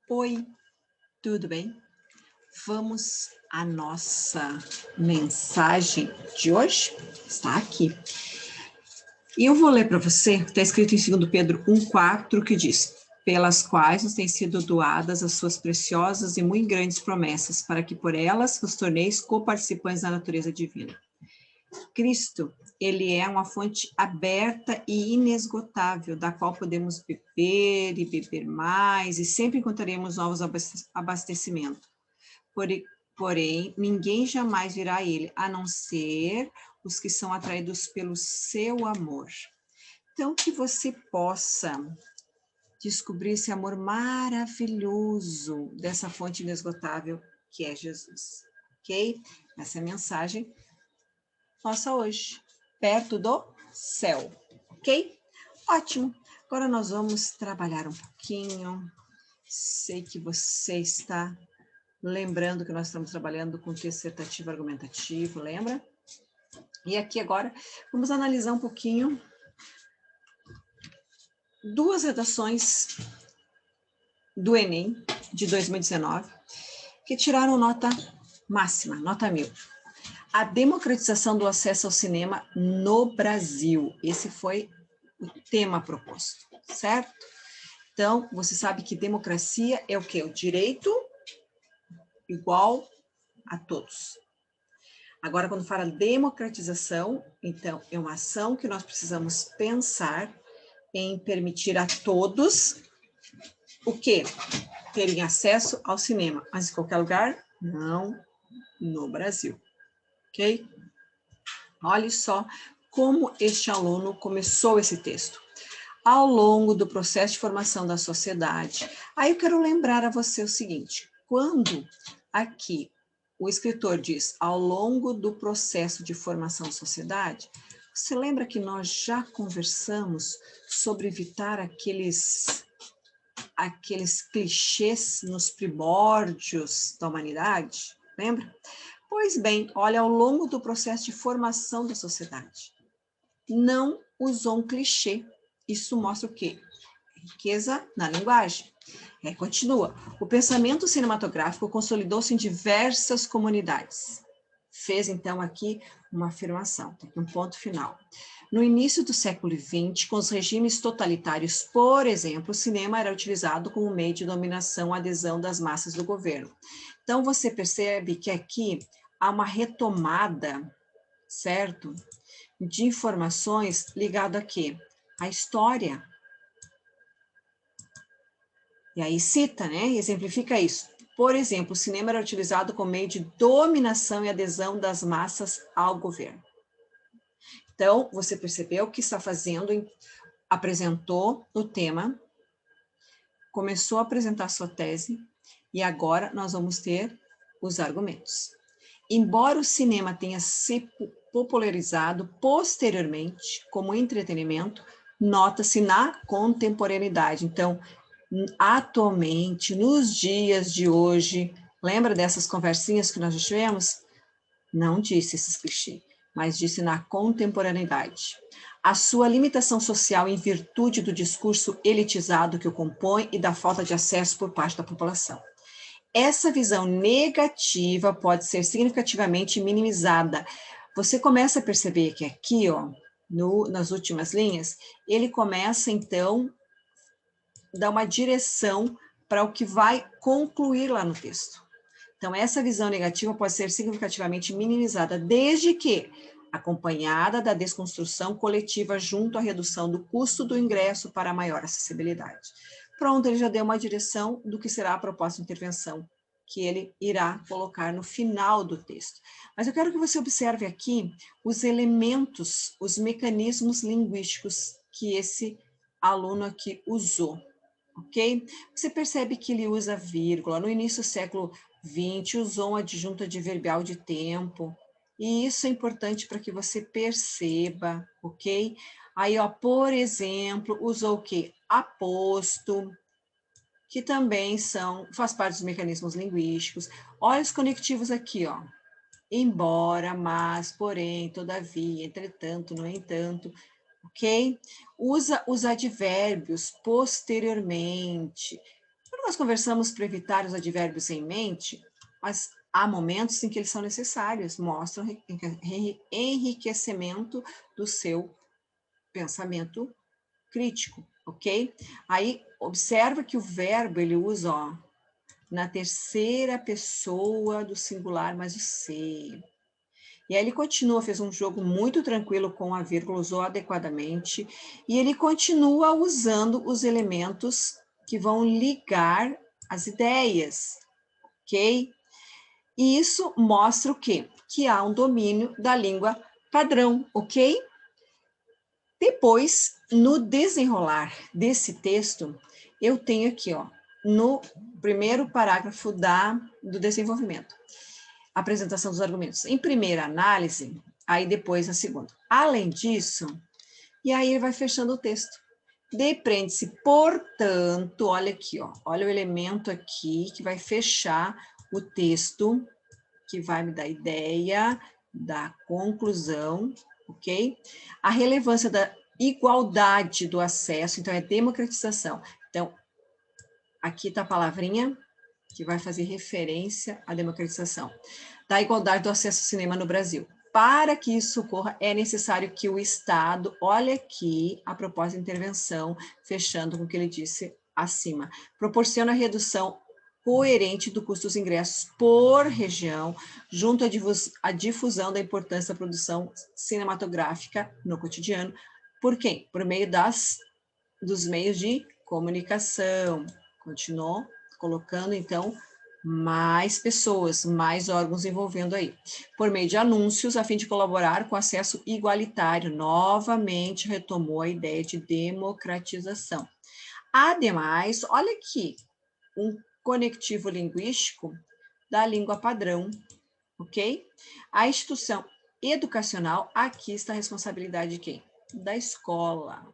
Oi, tudo bem? Vamos à nossa mensagem de hoje? Está aqui. E eu vou ler para você, está escrito em 2 Pedro 1,4, que diz: pelas quais nos têm sido doadas as suas preciosas e muito grandes promessas, para que por elas vos torneis coparticipantes da natureza divina. Cristo, ele é uma fonte aberta e inesgotável, da qual podemos beber e beber mais, e sempre encontraremos novos abastecimentos. Porém, ninguém jamais virá a ele, a não ser os que são atraídos pelo seu amor. Então, que você possa descobrir esse amor maravilhoso dessa fonte inesgotável que é Jesus, ok? Essa é a mensagem nossa hoje, perto do céu, ok? Ótimo. Agora nós vamos trabalhar um pouquinho. Sei que você está lembrando que nós estamos trabalhando com dissertativo argumentativo, lembra? E aqui agora vamos analisar um pouquinho duas redações do Enem de 2019 que tiraram nota máxima, nota 1000. A democratização do acesso ao cinema no Brasil. Esse foi o tema proposto, certo? Então, você sabe que democracia é o quê? O direito igual a todos. Agora, quando fala democratização, então, é uma ação que nós precisamos pensar em permitir a todos o quê? Terem acesso ao cinema, mas em qualquer lugar? Não, no Brasil, ok? Olhe só como este aluno começou esse texto. Ao longo do processo de formação da sociedade. Aí eu quero lembrar a você o seguinte, quando aqui o escritor diz ao longo do processo de formação da sociedade, você lembra que nós já conversamos sobre evitar aqueles clichês nos primórdios da humanidade? Lembra? Pois bem, olha, ao longo do processo de formação da sociedade, não usou um clichê. Isso mostra o quê? Riqueza na linguagem. Continua. O pensamento cinematográfico consolidou-se em diversas comunidades. Fez, então, aqui uma afirmação, tem aqui um ponto final. No início do século XX, com os regimes totalitários, por exemplo, o cinema era utilizado como meio de dominação, adesão das massas do governo. Então, você percebe que aqui há uma retomada, certo? De informações ligado a quê? A história. E aí cita, né? Exemplifica isso. Por exemplo, o cinema era utilizado como meio de dominação e adesão das massas ao governo. Então, você percebeu o que está fazendo, apresentou o tema, começou a apresentar sua tese, e agora nós vamos ter os argumentos. Embora o cinema tenha se popularizado posteriormente como entretenimento, nota-se na contemporaneidade. Então, atualmente, nos dias de hoje, lembra dessas conversinhas que nós já tivemos? Não disse esses clichês, mas disse na contemporaneidade. A sua limitação social em virtude do discurso elitizado que o compõe e da falta de acesso por parte da população. Essa visão negativa pode ser significativamente minimizada. Você começa a perceber que aqui, ó, nas últimas linhas, ele começa, então, a dar uma direção para o que vai concluir lá no texto. Então, essa visão negativa pode ser significativamente minimizada, desde que acompanhada da desconstrução coletiva junto à redução do custo do ingresso para maior acessibilidade. Pronto, ele já deu uma direção do que será a proposta de intervenção que ele irá colocar no final do texto. Mas eu quero que você observe aqui os elementos, os mecanismos linguísticos que esse aluno aqui usou, ok? Você percebe que ele usa vírgula, no início do século XX, usou uma adjunta adverbial de tempo, e isso é importante para que você perceba, ok? Aí, ó, por exemplo, usou o quê? Aposto, que também faz parte dos mecanismos linguísticos. Olha os conectivos aqui, ó. Embora, mas, porém, todavia, entretanto, no entanto, ok? Usa os advérbios posteriormente. nós conversamos para evitar os advérbios em mente, mas há momentos em que eles são necessários, mostram enriquecimento do seu pensamento crítico, ok? Aí, observa que o verbo, ele usa, ó, na terceira pessoa do singular, mais o ser. E aí ele continua, fez um jogo muito tranquilo com a vírgula, usou adequadamente, e ele continua usando os elementos que vão ligar as ideias, ok? E isso mostra o quê? Que há um domínio da língua padrão, ok? Depois, no desenrolar desse texto, eu tenho aqui, ó, no primeiro parágrafo do desenvolvimento, apresentação dos argumentos. Em primeira análise, aí depois na segunda. Além disso, e aí ele vai fechando o texto. Depreende-se, portanto, olha aqui, ó, olha o elemento aqui que vai fechar o texto, que vai me dar ideia da conclusão, ok? A relevância da igualdade do acesso, então é democratização. Então, aqui está a palavrinha que vai fazer referência à democratização da igualdade do acesso ao cinema no Brasil. Para que isso ocorra, é necessário que o Estado, olha aqui a proposta de intervenção, fechando com o que ele disse acima, proporciona a redução coerente do custo dos ingressos por região, junto à difusão da importância da produção cinematográfica no cotidiano. Por quem? Por meio dos meios de comunicação. Continuou colocando, então, mais pessoas, mais órgãos envolvendo aí. Por meio de anúncios, a fim de colaborar com acesso igualitário. Novamente retomou a ideia de democratização. Ademais, olha aqui, um conectivo linguístico da língua padrão, ok? A instituição educacional, aqui está a responsabilidade de quem? Da escola,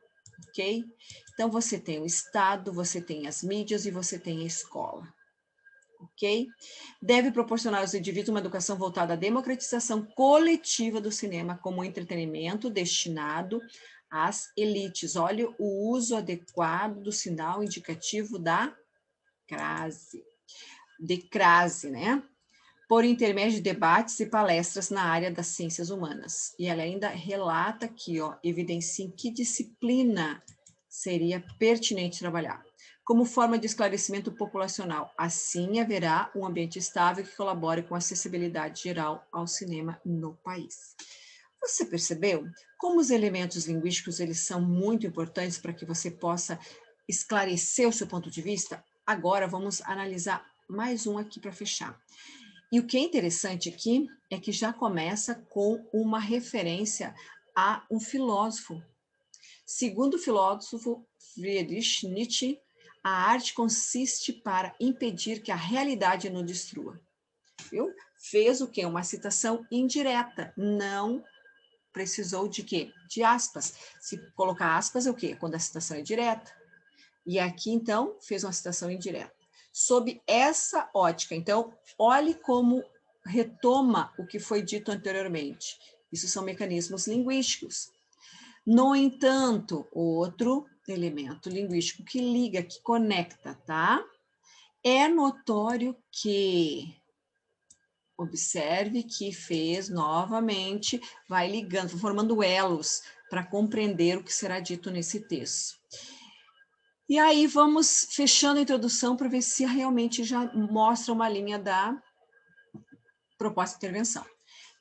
ok? Então, você tem o Estado, você tem as mídias e você tem a escola, ok? Deve proporcionar aos indivíduos uma educação voltada à democratização coletiva do cinema como entretenimento destinado às elites. Olha o uso adequado do sinal indicativo da crase, né? Por intermédio de debates e palestras na área das ciências humanas. E ela ainda relata aqui, ó, evidencia em que disciplina seria pertinente trabalhar, como forma de esclarecimento populacional. Assim, haverá um ambiente estável que colabore com a acessibilidade geral ao cinema no país. Você percebeu como os elementos linguísticos eles são muito importantes para que você possa esclarecer o seu ponto de vista? Agora, vamos analisar mais um aqui para fechar. E o que é interessante aqui é que já começa com uma referência a um filósofo. Segundo o filósofo Friedrich Nietzsche, a arte consiste para impedir que a realidade nos destrua. Viu? Fez o quê? Uma citação indireta, não precisou de quê? De aspas. Se colocar aspas é o quê? Quando a citação é direta. E aqui, então, fez uma citação indireta. Sob essa ótica, então, olhe como retoma o que foi dito anteriormente. Isso são mecanismos linguísticos. No entanto, outro elemento linguístico que liga, que conecta, tá? É notório que, observe que fez novamente, vai ligando, formando elos para compreender o que será dito nesse texto. E aí vamos fechando a introdução para ver se realmente já mostra uma linha da proposta de intervenção.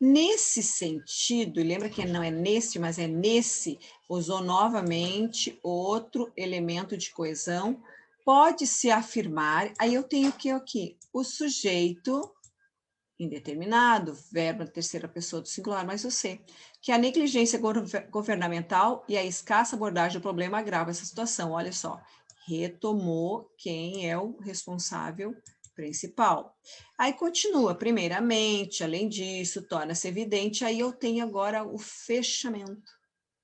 Nesse sentido, e lembra que não é nesse, mas é nesse, usou novamente outro elemento de coesão, pode-se afirmar, aí eu tenho o que aqui? O sujeito indeterminado, verbo na terceira pessoa do singular, mas eu sei que a negligência governamental e a escassa abordagem do problema agrava essa situação. Olha só, retomou quem é o responsável principal. Aí continua, primeiramente, além disso, torna-se evidente, aí eu tenho agora o fechamento.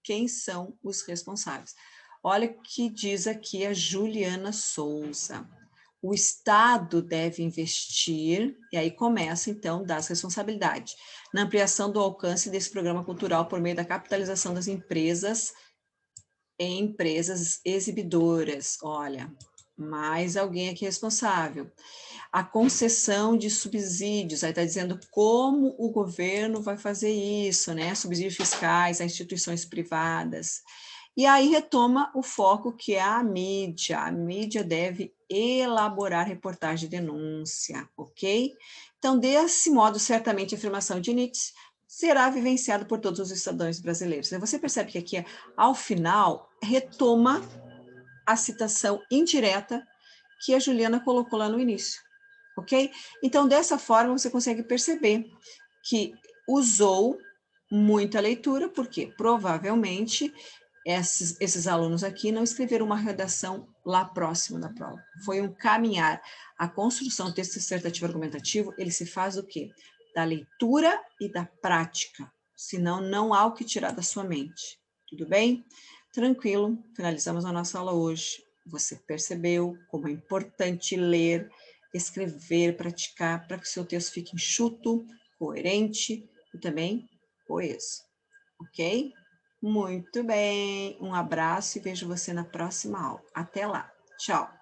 Quem são os responsáveis? Olha o que diz aqui a Juliana Souza. O Estado deve investir, e aí começa, então, das responsabilidades, na ampliação do alcance desse programa cultural por meio da capitalização das empresas em empresas exibidoras. Olha, mais alguém aqui responsável. A concessão de subsídios, aí está dizendo como o governo vai fazer isso, né? Subsídios fiscais a instituições privadas. E aí retoma o foco que é a mídia. A mídia deve elaborar reportagem de denúncia, ok? Então, desse modo, certamente a afirmação de Nietzsche será vivenciada por todos os cidadãos brasileiros. Você percebe que aqui, ao final, retoma a citação indireta que a Juliana colocou lá no início, ok? Então, dessa forma, você consegue perceber que usou muita leitura, porque provavelmente esses alunos aqui não escreveram uma redação lá próximo da prova. Foi um caminhar. A construção do texto dissertativo argumentativo, ele se faz do quê? Da leitura e da prática. Senão, não há o que tirar da sua mente. Tudo bem? Tranquilo, finalizamos a nossa aula hoje. Você percebeu como é importante ler, escrever, praticar, para que o seu texto fique enxuto, coerente e também coeso. Ok? Muito bem. Um abraço e vejo você na próxima aula. Até lá. Tchau.